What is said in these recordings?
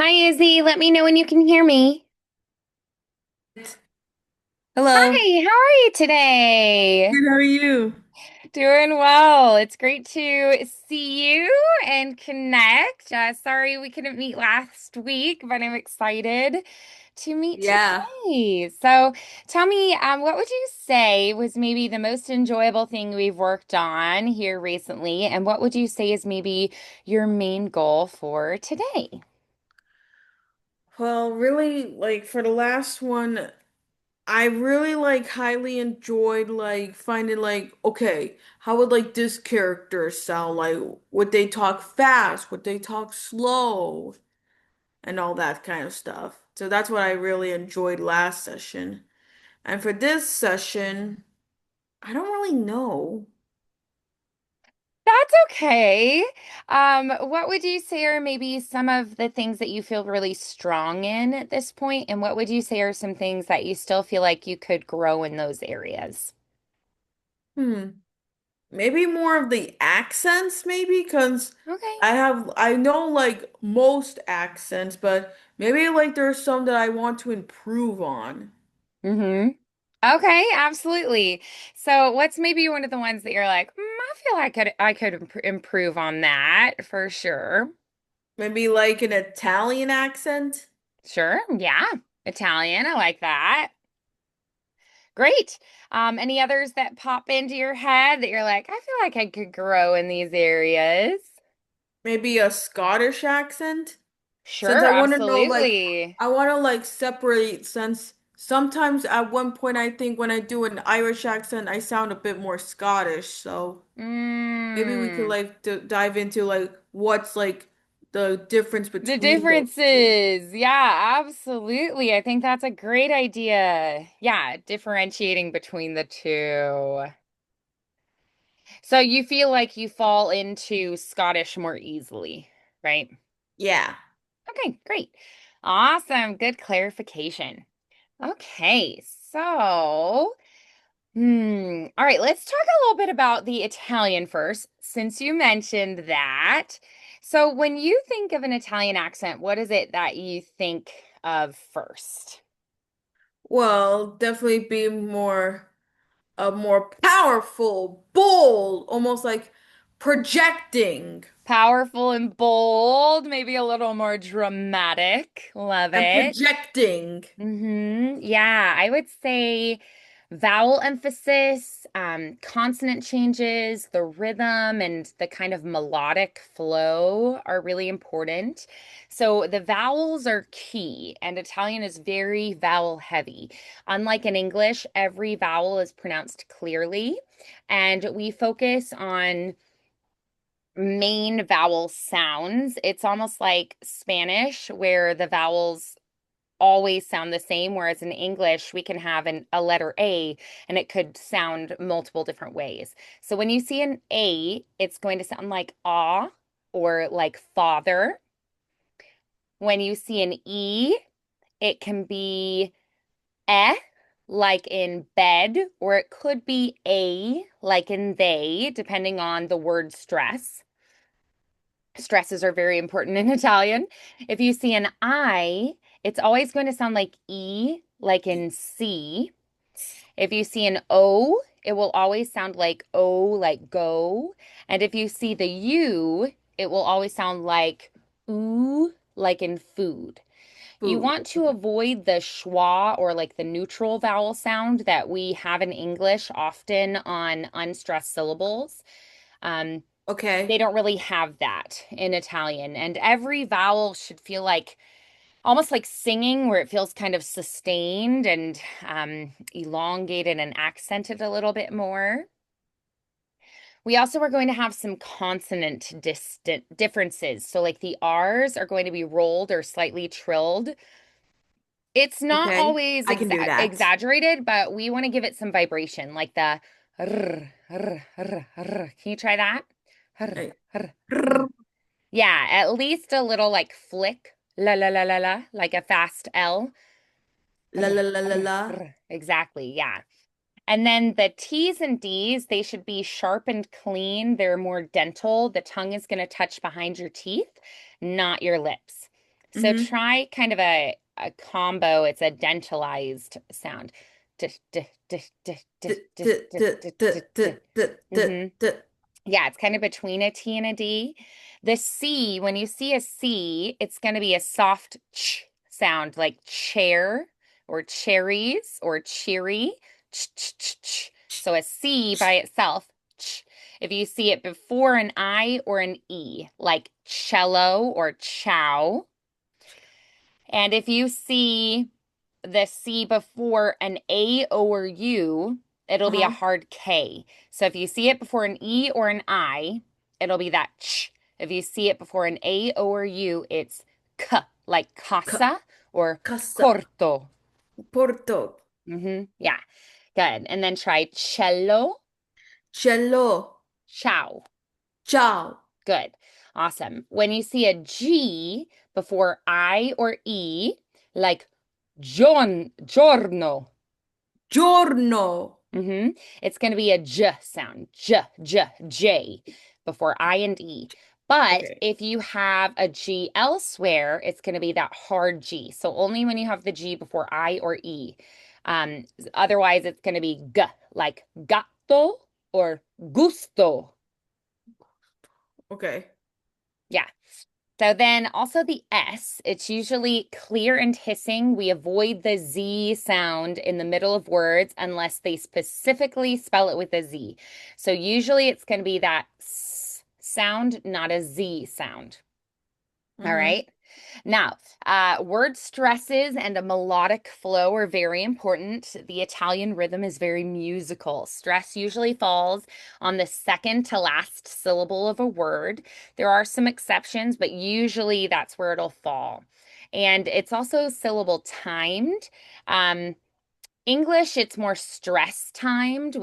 Hi, Izzy. Let me know when you can hear me. Hello. Hi, how are you today? Good, how are you? Doing well. It's great to see you and connect. Sorry we couldn't meet last week, but I'm excited to meet Yeah. today. So tell me, what would you say was maybe the most enjoyable thing we've worked on here recently? And what would you say is maybe your main goal for today? Well, really, like for the last one, I really highly enjoyed finding okay, how would this character sound? Like would they talk fast? Would they talk slow? And all that kind of stuff. So that's what I really enjoyed last session. And for this session, I don't really know. That's okay. What would you say are maybe some of the things that you feel really strong in at this point? And what would you say are some things that you still feel like you could grow in those areas? Hmm. Maybe more of the accents, maybe, because Okay. I know most accents, but maybe there's some that I want to improve on. Mm-hmm. Okay, absolutely. So, what's maybe one of the ones that you're like, I feel like I could improve on that for sure. Maybe like an Italian accent. Sure. Yeah. Italian. I like that. Great. Any others that pop into your head that you're like, I feel like I could grow in these areas? Maybe a Scottish accent. Since Sure, I want to know absolutely. I want to separate since sometimes at one point I think when I do an Irish accent I sound a bit more Scottish, so maybe we could Mm, dive into what's the difference the between those two. differences. Yeah, absolutely. I think that's a great idea. Yeah, differentiating between the two. So you feel like you fall into Scottish more easily, right? Yeah. Okay, great. Awesome. Good clarification. Okay, so all right, let's talk a little bit about the Italian first, since you mentioned that. So, when you think of an Italian accent, what is it that you think of first? Well, definitely be more a more powerful, bold, almost like projecting Powerful and bold, maybe a little more dramatic. Love and it. projecting. Yeah, I would say vowel emphasis, consonant changes, the rhythm, and the kind of melodic flow are really important. So the vowels are key, and Italian is very vowel heavy. Unlike in English, every vowel is pronounced clearly, and we focus on main vowel sounds. It's almost like Spanish, where the vowels always sound the same, whereas in English, we can have a letter A and it could sound multiple different ways. So when you see an A, it's going to sound like ah or like father. When you see an E, it can be eh, like in bed, or it could be a, like in they, depending on the word stress. Stresses are very important in Italian. If you see an I, it's always going to sound like E, like in C. If you see an O, it will always sound like O, like go. And if you see the U, it will always sound like oo, like in food. You Food. want to avoid the schwa or like the neutral vowel sound that we have in English often on unstressed syllables. Um, they Okay. don't really have that in Italian. And every vowel should feel like almost like singing, where it feels kind of sustained and elongated and accented a little bit more. We also are going to have some consonant distant differences. So, like the R's are going to be rolled or slightly trilled. It's not Okay. always I can do that. exaggerated, but we want to give it some vibration, like the Can you try that? Hey. Yeah, at least a little like flick, la la la la la, like a fast L. La la la la la. Exactly, yeah. And then the T's and D's, they should be sharp and clean. They're more dental. The tongue is going to touch behind your teeth, not your lips. So Mm-hmm. try kind of a combo. It's a dentalized sound. D, d, d, d, d, d, d, d, d, d. hmm Yeah, it's kind of between a T and a D. The C, when you see a C, it's going to be a soft ch sound like chair or cherries or cheery. Ch, ch, ch, ch. So a C by itself, ch. If you see it before an I or an E, like cello or chow. And if you see the C before an A or U, it'll be a Uh-huh. hard K. So if you see it before an E or an I, it'll be that ch. If you see it before an A or U, it's k, like Ca casa or casa. corto. Porto. Yeah, good. And then try cello, Cello. ciao. Ciao. Good. Awesome. When you see a G before I or E, like giorno. Giorno. hmm It's going to be a j sound, j before I and E. But Okay. if you have a G elsewhere, it's going to be that hard G. So only when you have the G before I or E. Um, Otherwise, it's going to be g, like gatto or gusto. Okay. Yeah. So then also the S, it's usually clear and hissing. We avoid the Z sound in the middle of words unless they specifically spell it with a Z. So usually it's going to be that S sound, not a Z sound. All Mm-hmm. right. Now, word stresses and a melodic flow are very important. The Italian rhythm is very musical. Stress usually falls on the second to last syllable of a word. There are some exceptions, but usually that's where it'll fall. And it's also syllable timed. Um, English, it's more stress timed.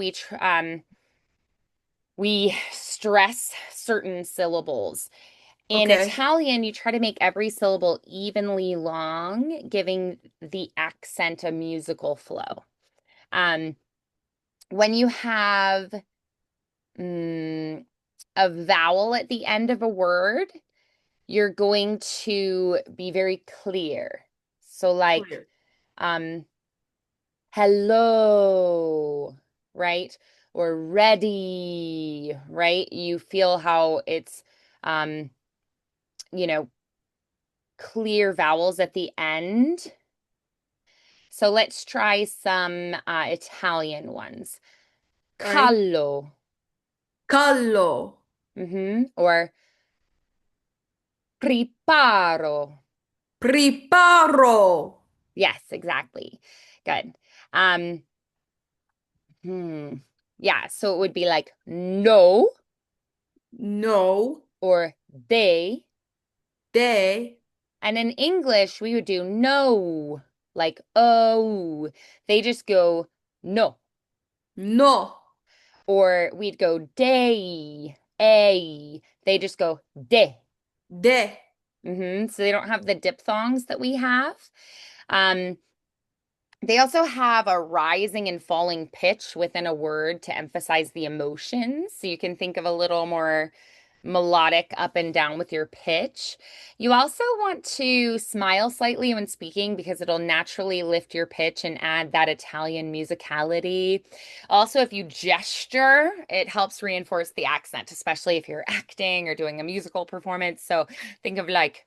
We stress certain syllables. In Okay. Italian, you try to make every syllable evenly long, giving the accent a musical flow. Um, when you have mm, a vowel at the end of a word, you're going to be very clear. So, like, Clear. um, hello, right? Or ready, right? You feel how it's, um, you know, clear vowels at the end. So let's try some Italian ones. All right. Callo. Callo. Or riparo. Preparo. Yes, exactly. Good. Um, hmm. Yeah, so it would be like no No. or they. De. And in English, we would do no, like oh. They just go no. No. Or we'd go day, a. They just go de. De. So they don't have the diphthongs that we have. Um, they also have a rising and falling pitch within a word to emphasize the emotions. So you can think of a little more melodic up and down with your pitch. You also want to smile slightly when speaking because it'll naturally lift your pitch and add that Italian musicality. Also, if you gesture, it helps reinforce the accent, especially if you're acting or doing a musical performance. So think of like,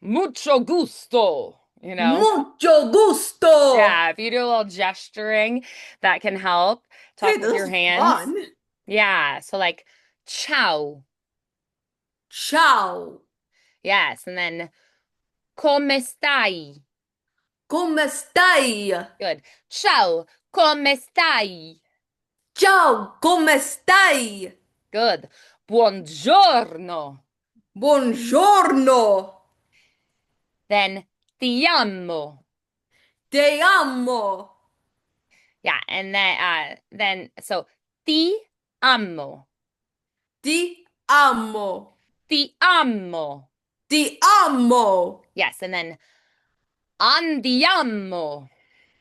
mucho gusto. Mucho gusto. Yeah, if you do a little gesturing, that can help. Hey, Talk with this your is hands. fun. Yeah, so like ciao. Ciao. Yes, and then come stai? Come stai? Good. Ciao, come stai? Ciao, come stai? Good. Buongiorno. Buongiorno. Then ti amo. Te amo. Yeah, and then so ti amo. Ti amo. Ti amo. Ti amo. Yes, and then andiamo.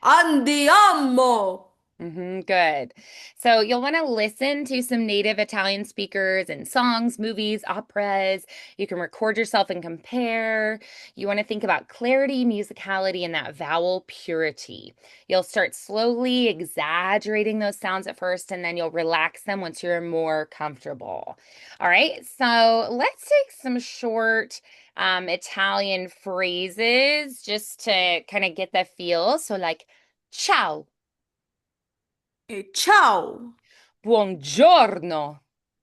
Andiamo. Good. So you'll want to listen to some native Italian speakers in songs, movies, operas. You can record yourself and compare. You want to think about clarity, musicality, and that vowel purity. You'll start slowly exaggerating those sounds at first, and then you'll relax them once you're more comfortable. All right. So let's take some short Italian phrases just to kind of get the feel. So like, ciao. Ciao. Buongiorno,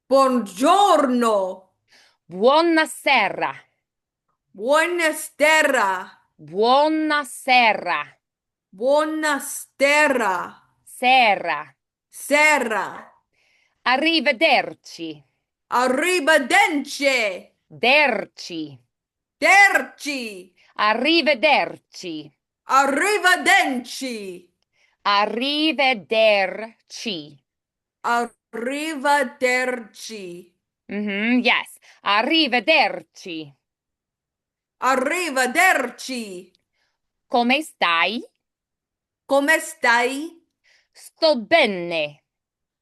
Buongiorno. buonasera, Buonasera. buonasera, Buonasera. sera, Sera. arrivederci, Arrivederci. derci, Derci. arrivederci, Arrivederci. arrivederci. Arrivederci. Yes, arrivederci. Arrivederci. Come stai? Come stai? Sto bene.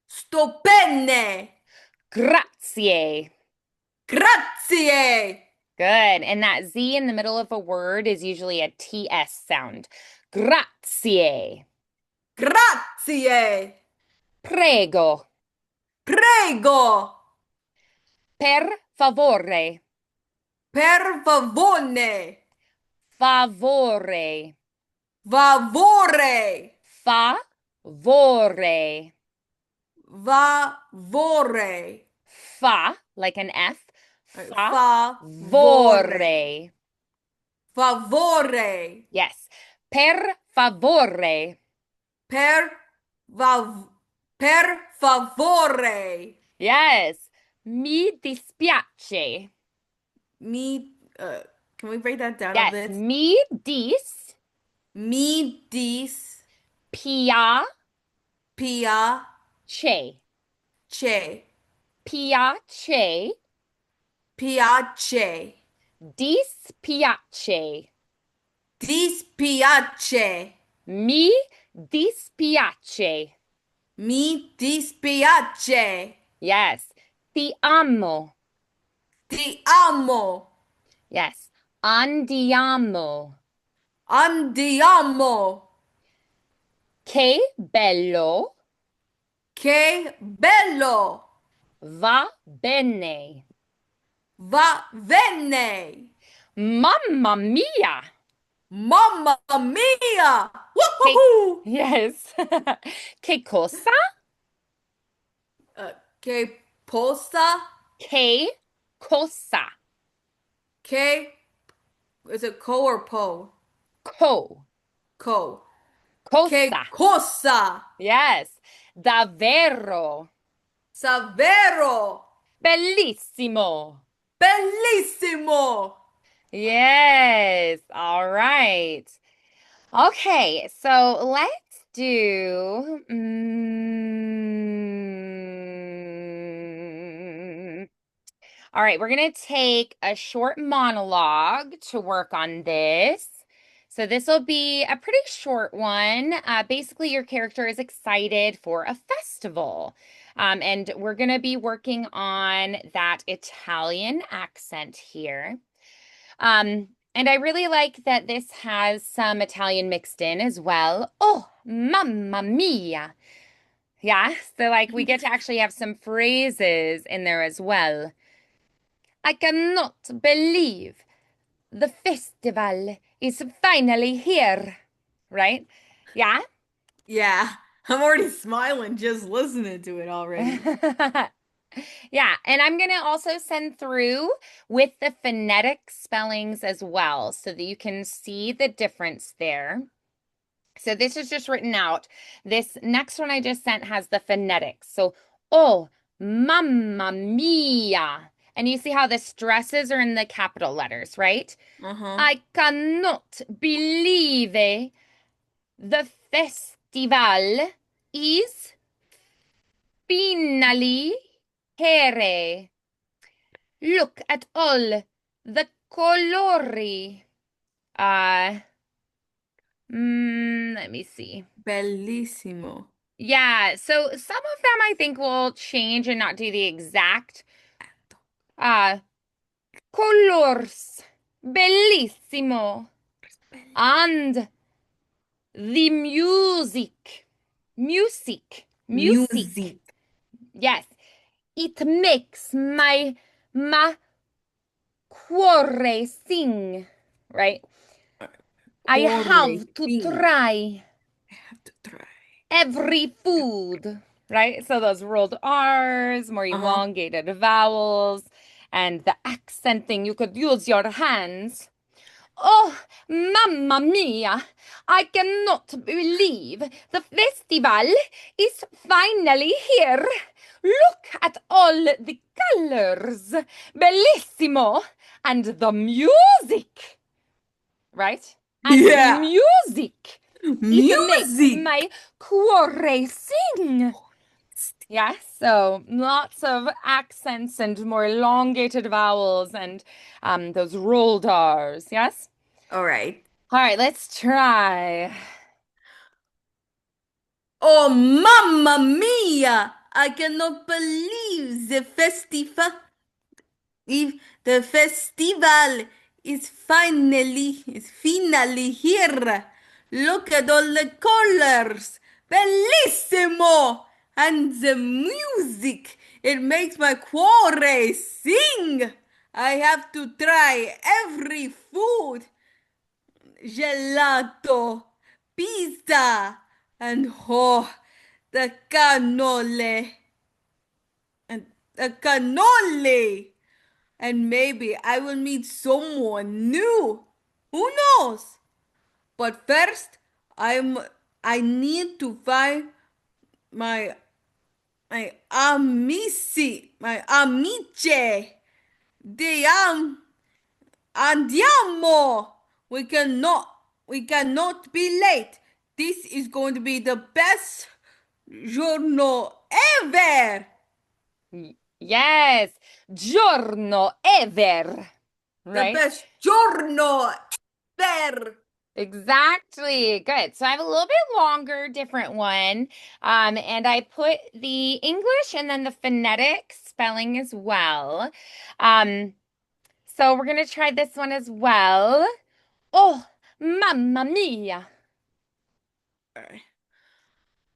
Sto bene. Grazie. Grazie. Good. And that Z in the middle of a word is usually a TS sound. Grazie. Grazie. Prego. Prego. Per favore. Per favore. Favore. Favore. Favore. Favore. Fa, like an F. Favore. Favore. Favore. Yes. Per favore. Per, per favore. Yes. Mi dispiace. Mi, can we break that down a Yes. bit? Mi dis Mi piace. dispiace. Piace. Piace. Dispiace. Dispiace. Mi dispiace. Mi dispiace. Yes. Ti amo. Ti amo. Yes. Andiamo. Andiamo. Che bello. Che bello. Va bene. Va bene. Mamma mia. Mamma mia. Che, Woohoo. yes. Che cosa? Che posa. Che cosa? Che, is it co or po? Co. Co. Cosa. Che cosa. Yes. Davvero. Savero. Bellissimo. Bellissimo. Yes. All right. Okay, so let's do. All right, we're going to take a short monologue to work on this. So this will be a pretty short one. Basically, your character is excited for a festival. And we're going to be working on that Italian accent here. And I really like that this has some Italian mixed in as well. Oh, mamma mia. Yeah, so like we get to actually have some phrases in there as well. I cannot believe the festival is finally here. Right? Yeah. Yeah. I'm already smiling just listening to it already. Yeah, and I'm going to also send through with the phonetic spellings as well so that you can see the difference there. So this is just written out. This next one I just sent has the phonetics. So, oh, mamma mia. And you see how the stresses are in the capital letters, right? Uh-huh. I cannot believe the festival is finally here. Look at all the colori. Uh, let me see. Bellissimo. Yeah, so some of them I think will change and not do the exact uh colors. Bellissimo. And the music. Music. Music. Yes, it makes my cuore sing, right? I Corre, have to sing. try I have to try. every food, right? So those rolled R's, more Uh-huh. elongated vowels, and the accenting, you could use your hands. Oh, mamma mia! I cannot believe the festival is finally here. Look at all the colors. Bellissimo! And the music, right? And the Yeah. music. It makes Music. my cuore sing. Yes, so lots of accents and more elongated vowels and those rolled R's. Yes? All right. All right, let's try. Oh, mamma mia! I cannot believe if the festival is finally here. Look at all the colors. Bellissimo! And the music. It makes my cuore sing. I have to try every food. Gelato, pizza, and oh, the cannoli. And the cannoli. And maybe I will meet someone new. Who knows? But first, I'm I need to find my my amici. Andiamo. We cannot we cannot be late. This is going to be the best giorno ever. Yes, giorno ever. The Right? best giorno ever. Exactly. Good. So I have a little bit longer, different one. And I put the English and then the phonetic spelling as well. Um, so we're gonna try this one as well. Oh, mamma mia.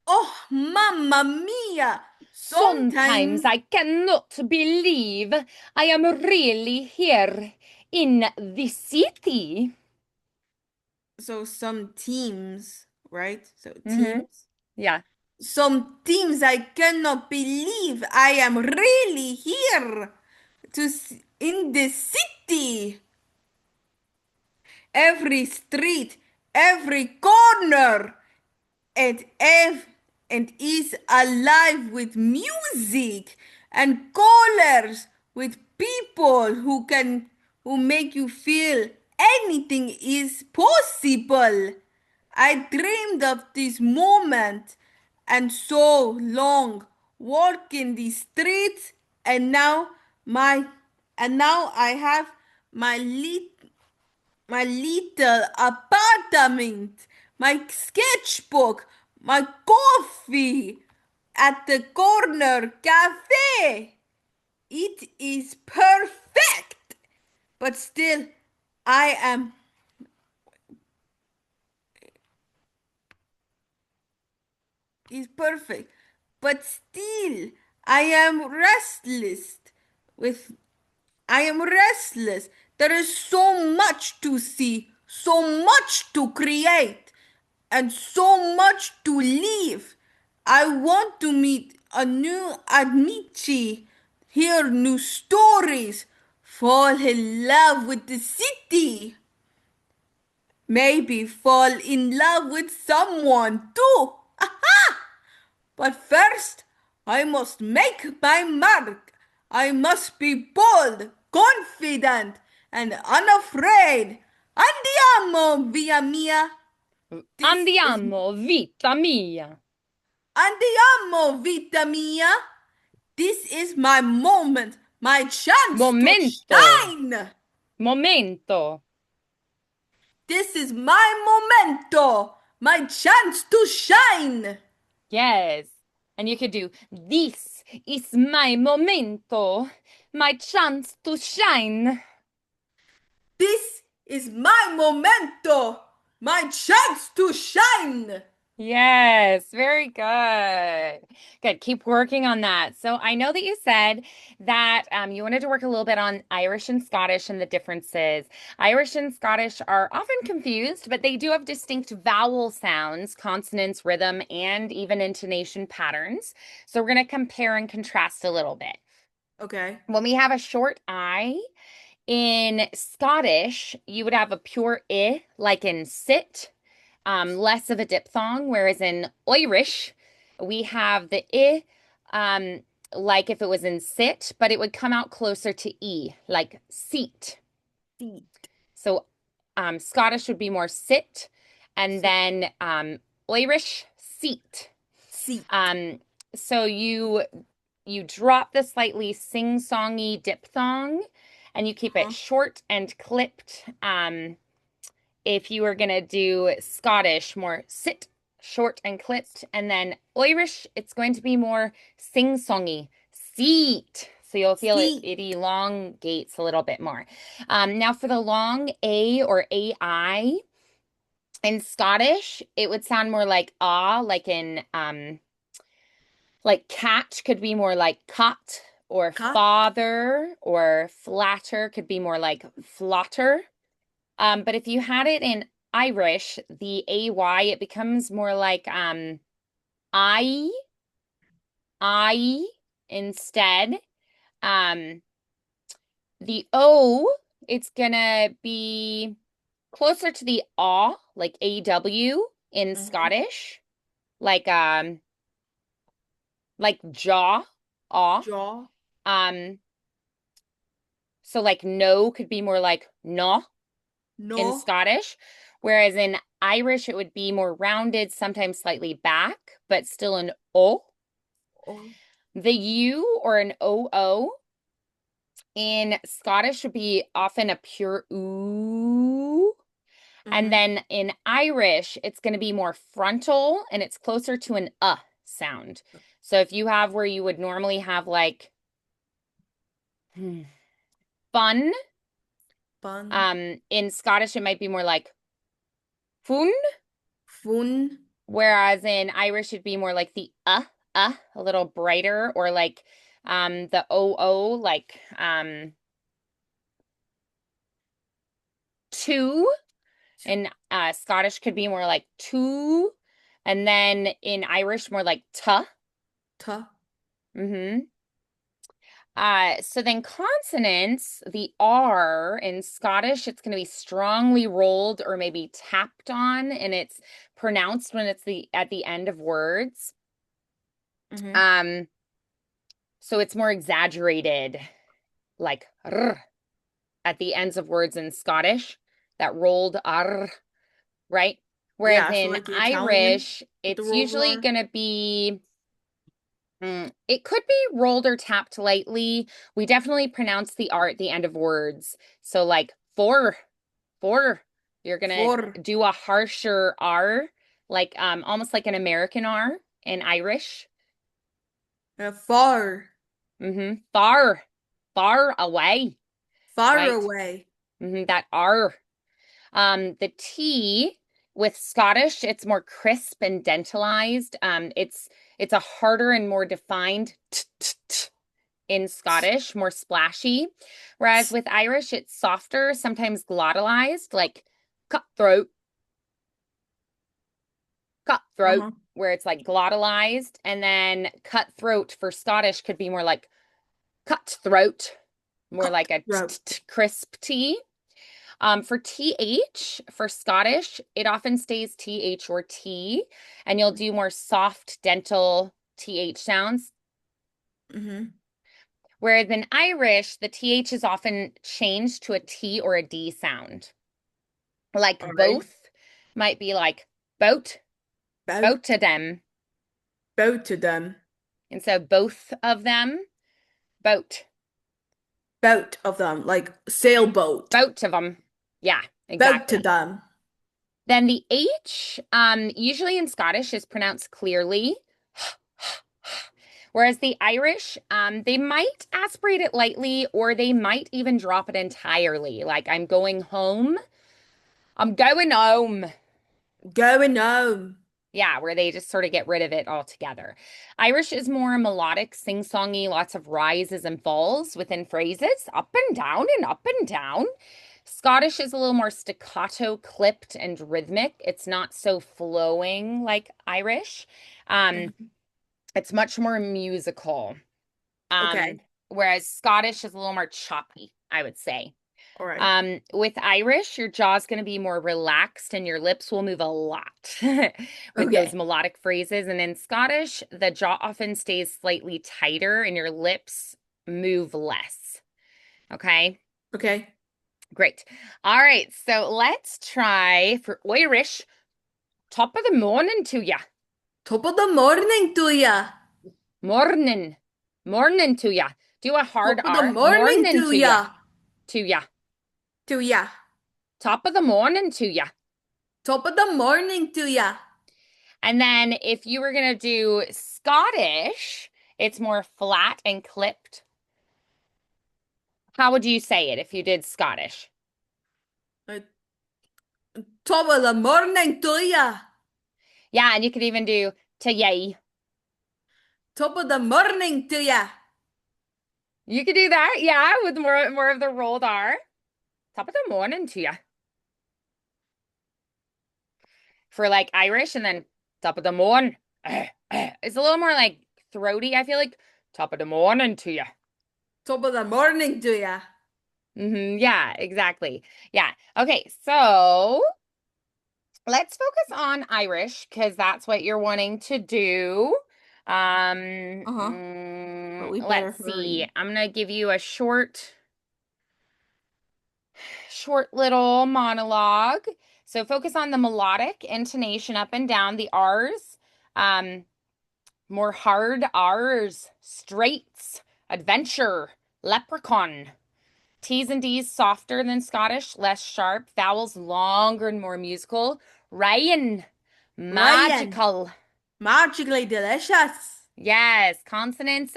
Oh, mamma mia! Sometimes Sometimes, I cannot believe I am really here in the city. so some teams, right? So Mm-hmm. teams. Yeah. Some teams I cannot believe I am really here in the city. Every street, every corner, and and is alive with music and colors, with people who make you feel anything is possible. I dreamed of this moment and so long walking the streets, and my now I have my little apartment, my sketchbook, my coffee at the corner cafe. It is perfect, but still, I am is perfect, but still, I am restless. With I am restless. There is so much to see, so much to create, and so much to live. I want to meet a new amici, hear new stories, fall in love with the city, maybe fall in love with someone too. But first, I must make my mark. I must be bold, confident, and unafraid. Andiamo, via mia. This is Andiamo, vita mia. Andiamo, vita mia. This is my moment, my chance to Momento. shine. Momento. This is my momento, my chance to shine. Yes. And you could do, this is my momento, my chance to shine. This is my momento, my chance to shine. Yes, very good. Good. Keep working on that. So I know that you said that you wanted to work a little bit on Irish and Scottish and the differences. Irish and Scottish are often confused, but they do have distinct vowel sounds, consonants, rhythm, and even intonation patterns. So we're going to compare and contrast a little bit. Okay. When we have a short I, in Scottish, you would have a pure I, like in sit, less of a diphthong, whereas in Irish, we have the I, like if it was in sit, but it would come out closer to E, like seat. Seat. So Scottish would be more sit, and Sit. then Irish, seat. Seat. Um, so you drop the slightly sing-songy diphthong, and you keep it Uh-huh. short and clipped. If you were gonna do Scottish, more sit, short and clipped, and then Irish, it's going to be more sing-songy, seat. So you'll feel Seat. it elongates a little bit more. Now for the long A or AI in Scottish, it would sound more like ah, like cat could be more like cut, or Cut. father or flatter could be more like flutter. But if you had it in Irish, the AY, it becomes more like I, I instead. Um, the O, it's gonna be closer to the aw, like AW in Uh-huh. Scottish, like jaw, aw. Jaw. Um, so like no could be more like no in No. Scottish, whereas in Irish it would be more rounded, sometimes slightly back, but still an O. Oh. The U or an OO in Scottish would be often a pure ooh. And Mm-hmm. then in Irish, it's going to be more frontal and it's closer to an sound. So if you have where you would normally have like hmm, fun, Bun. in Scottish it might be more like fun, Fun. whereas in Irish it'd be more like the a little brighter, or like the OO, like two. In Scottish could be more like two, and then in Irish more like tuh. Ta. Mm-hmm. So then consonants, the R in Scottish, it's going to be strongly rolled or maybe tapped on, and it's pronounced when it's the at the end of words. Mm-hmm. Um, so it's more exaggerated, like r at the ends of words in Scottish, that rolled R, right? Whereas Yeah, so in like the Italian Irish, with the it's rolled usually R. going to be, it could be rolled or tapped lightly. We definitely pronounce the R at the end of words. So like for, you're going For. to do a harsher R, like almost like an American R in Irish. Far. Far, far away, Far right? away. That R. The T with Scottish, it's more crisp and dentalized. It's a harder and more defined in Scottish, more splashy. Whereas with Irish, it's softer, sometimes glottalized, like cutthroat, cutthroat, Uh-huh. where it's like glottalized. And then cutthroat for Scottish could be more like cutthroat, more like a Cutthroat. crisp T. For TH, for Scottish, it often stays TH or T, and you'll do more soft dental TH sounds. Mm-hmm. Whereas in Irish, the TH is often changed to a T or a D sound. Like All right. both might be like boat, boat Boat. to them. Boat to them. And so both of them, boat, Boat of them. Like sailboat. boat of them. Yeah, Boat to exactly. them. Then the H, usually in Scottish, is pronounced clearly, Whereas the Irish, they might aspirate it lightly or they might even drop it entirely. Like, I'm going home. I'm going home. Going home. Yeah, where they just sort of get rid of it altogether. Irish is more melodic, sing-songy, lots of rises and falls within phrases, up and down and up and down. Scottish is a little more staccato, clipped, and rhythmic. It's not so flowing like Irish. Um, Mhm. it's much more musical. Um, Okay. whereas Scottish is a little more choppy, I would say. All right. With Irish, your jaw's going to be more relaxed and your lips will move a lot with those Okay. melodic phrases. And in Scottish, the jaw often stays slightly tighter and your lips move less. Okay, Okay. great. All right, so let's try for Irish. Top of the morning to ya. Top of the morning to ya. Morning. Morning to ya. Do a hard Top of the R. morning Morning to to ya. ya. To ya. To ya. Top of the morning to ya. Top of the morning to ya. And then if you were going to do Scottish, it's more flat and clipped. How would you say it if you did Scottish? Uh, Top of the morning to ya. Yeah, and you could even do to yay. Top of the morning to ya. You could do that, yeah, with more of the rolled R. Top of the morning to you. For like Irish, and then top of the morning. It's a little more like throaty, I feel like. Top of the morning to you. Top of the morning to ya. Yeah, exactly. Yeah. Okay, so let's focus on Irish because that's what you're wanting to do. Uh-huh. But we better Let's see. hurry. I'm gonna give you a short little monologue. So focus on the melodic intonation up and down, the R's, um, more hard R's, straights, adventure, leprechaun. T's and D's softer than Scottish, less sharp. Vowels longer and more musical. Ryan, Ryan. magical. Magically delicious. Yes, consonants.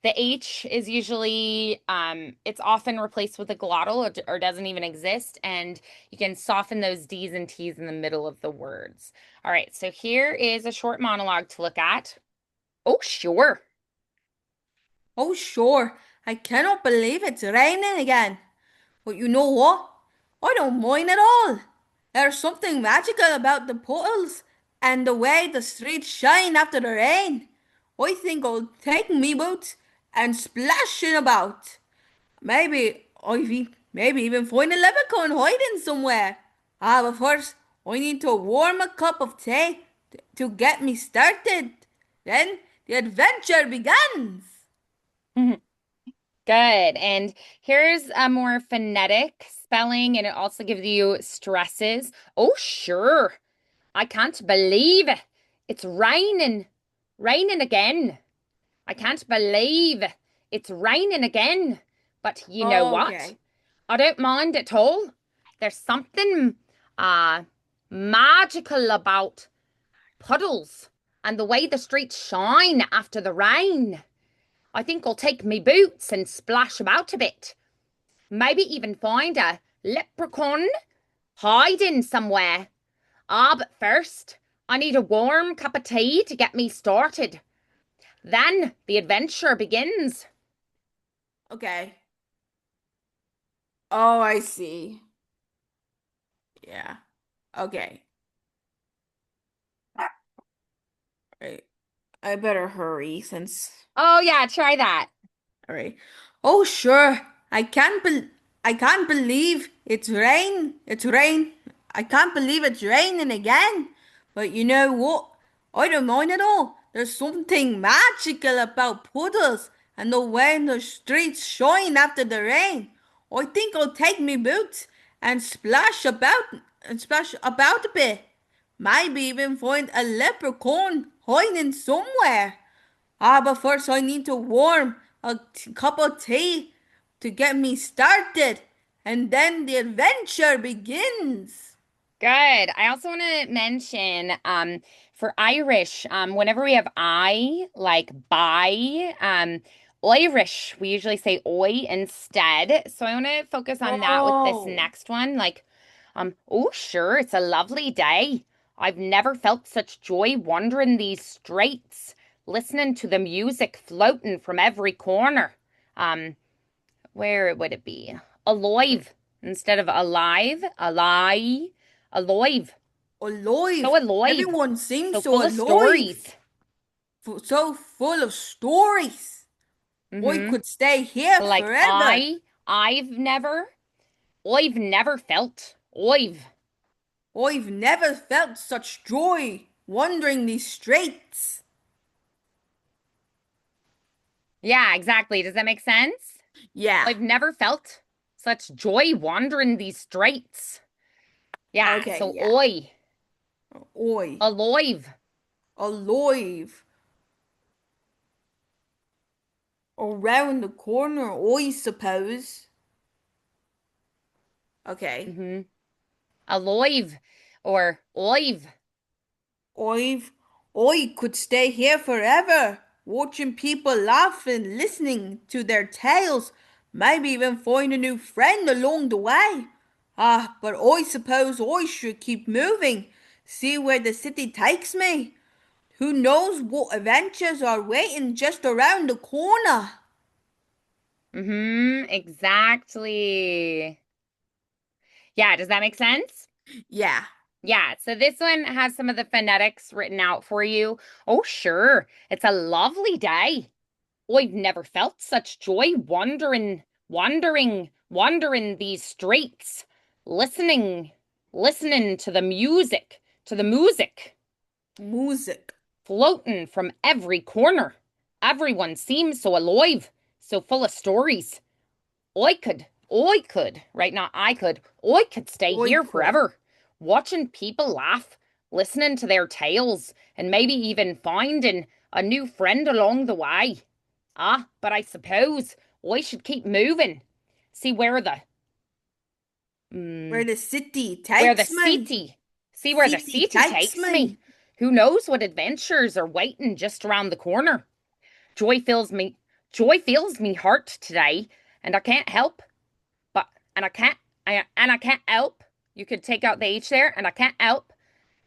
The H is usually it's often replaced with a glottal or doesn't even exist, and you can soften those D's and T's in the middle of the words. All right, so here is a short monologue to look at. Oh, sure. Oh, sure. I cannot believe it's raining again. But you know what? I don't mind at all. There's something magical about the puddles and the way the streets shine after the rain. I think I'll take me boots and splash it about. Maybe even find a leprechaun hiding somewhere. But first, I need to warm a cup of tea to get me started. Then the adventure begins. Good. And here's a more phonetic spelling, and it also gives you stresses. Oh, sure. I can't believe it's raining. Raining again. I can't believe it's raining again. But you know what? Okay. I don't mind at all. There's something uh magical about puddles and the way the streets shine after the rain. I think I'll take me boots and splash about a bit. Maybe even find a leprechaun hiding somewhere. But first, I need a warm cup of tea to get me started. Then the adventure begins. Okay. Oh, I see. Yeah. Okay. Right. I better hurry since. Oh, yeah, try that. All right. Oh, sure. I can't believe it's rain. It's rain. I can't believe it's raining again. But you know what? I don't mind at all. There's something magical about puddles and the way the streets shine after the rain. I think I'll take me boots and splash about a bit. Maybe even find a leprechaun hiding somewhere. But first I need to warm a cup of tea to get me started, and then the adventure begins. Good. I also want to mention for Irish, whenever we have I, like by, Irish, we usually say oi instead. So I want to focus on that with this Oh, next one. Like, oh, sure, it's a lovely day. I've never felt such joy wandering these streets, listening to the music floating from every corner. Um, where would it be? Alive instead of alive, alive, alive. So alive. alive. Everyone seems So so full of alive, stories. so full of stories. I Mm-hmm. could stay here So like forever. I've never felt. I've never felt such joy wandering these streets. Yeah, exactly. Does that make sense? Yeah. I've never felt such joy wandering these streets. Yeah, Okay, so yeah. Oi. alive. Alive. Around the corner, I suppose. Okay. Mm-hmm. Alive or alive. I've I could stay here forever, watching people laugh and listening to their tales, maybe even find a new friend along the way. Ah, but I suppose I should keep moving, see where the city takes me. Who knows what adventures are waiting just around the corner? Mm-hmm. Exactly. Yeah, does that make sense? Yeah. Yeah, so this one has some of the phonetics written out for you. Oh, sure. It's a lovely day. I've never felt such joy wandering these streets, listening, listening to the music Music. floating from every corner. Everyone seems so alive, so full of stories. Right now, I could stay I here could. forever, watching people laugh, listening to their tales, and maybe even finding a new friend along the way. Ah, but I suppose I should keep moving. See Where mm, the city where the takes me. city, see where the City city takes takes me. me. Who knows what adventures are waiting just around the corner? Joy fills me, joy fills me heart today, and I can't help but and I can't help. You could take out the H there, and I can't help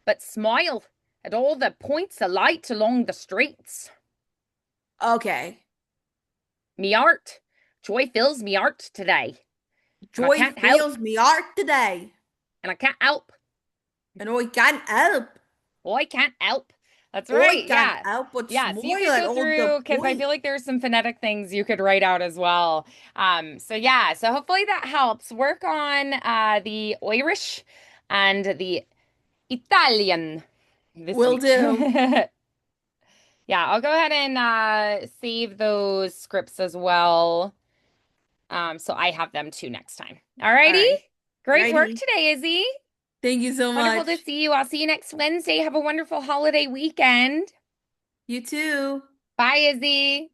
but smile at all the points of light along the streets. Okay. Me art, joy fills me art today, and I Joy can't help, fills me heart today, and I can't help. and I can't help. Oh, I can't help. That's I right. can't Yeah. help but Yeah, so you smile could at go all the through because I feel point. like there's some phonetic things you could write out as well. So yeah, so hopefully that helps. Work on the Irish and the Italian this Will week. do. Yeah, I'll go ahead and save those scripts as well. So I have them too next time. All Alrighty. right. Great work Righty. today, Izzy. Thank you so Wonderful to much. see you. I'll see you next Wednesday. Have a wonderful holiday weekend. You too. Bye, Izzy.